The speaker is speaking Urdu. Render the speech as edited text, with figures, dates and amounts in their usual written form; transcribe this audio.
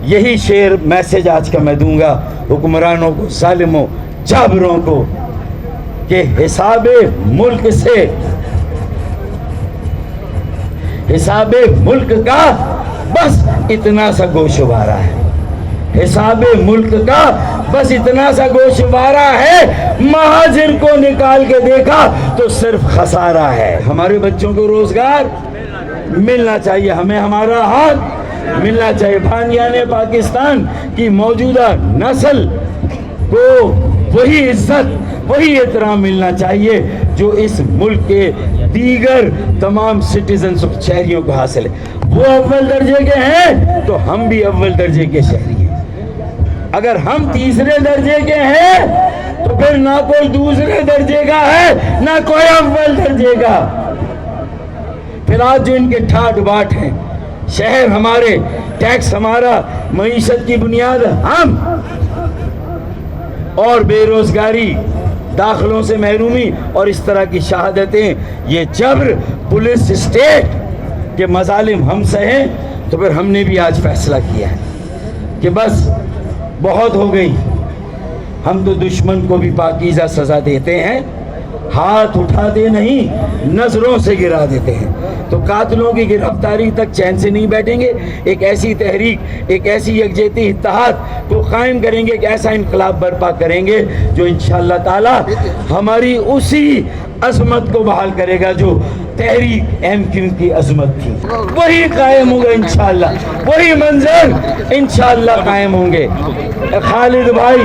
یہی شعر میسج آج کا میں دوں گا حکمرانوں کو، ظالموں، جابروں کو، کہ حساب ملک سے، حساب ملک کا بس اتنا سا گوشوارہ ہے، حساب ملک کا بس اتنا سا گوشوارہ ہے، مہاجر کو نکال کے دیکھا تو صرف خسارہ ہے۔ ہمارے بچوں کو روزگار ملنا چاہیے، ہمیں ہمارا حق ملنا چاہیے۔ بھانیان پاکستان کی موجودہ نسل کو وہی عزت، وہی احترام ملنا چاہیے جو اس ملک کے دیگر تمام سٹیزنز شہریوں کو حاصل ہے۔ وہ اول درجے کے ہیں تو ہم بھی اول درجے کے شہری ہیں۔ اگر ہم تیسرے درجے کے ہیں تو پھر نہ کوئی دوسرے درجے کا ہے، نہ کوئی اول درجے کا۔ پھر آج جو ان کے ٹھاٹ باٹ ہیں، شہر ہمارے، ٹیکس ہمارا، معیشت کی بنیاد ہم، اور بے روزگاری، داخلوں سے محرومی اور اس طرح کی شہادتیں، یہ جبر پولیس اسٹیٹ کے مظالم ہم سہیں، تو پھر ہم نے بھی آج فیصلہ کیا ہے کہ بس بہت ہو گئی۔ ہم تو دشمن کو بھی پاکیزہ سزا دیتے ہیں، ہاتھ اٹھاتے نہیں، نظروں سے گرا دیتے ہیں۔ تو قاتلوں کی گرفتاری تک چین سے نہیں بیٹھیں گے۔ ایک ایسی تحریک، ایک ایسی یکجہتی اتحاد کو قائم کریں گے، ایک ایسا انقلاب برپا کریں گے جو انشاءاللہ تعالی ہماری اسی عظمت کو بحال کرے گا جو تحریک ایم کیو کی عظمت تھی، وہی قائم ہوگا انشاءاللہ، وہی منظر انشاءاللہ قائم ہوں گے۔ خالد بھائی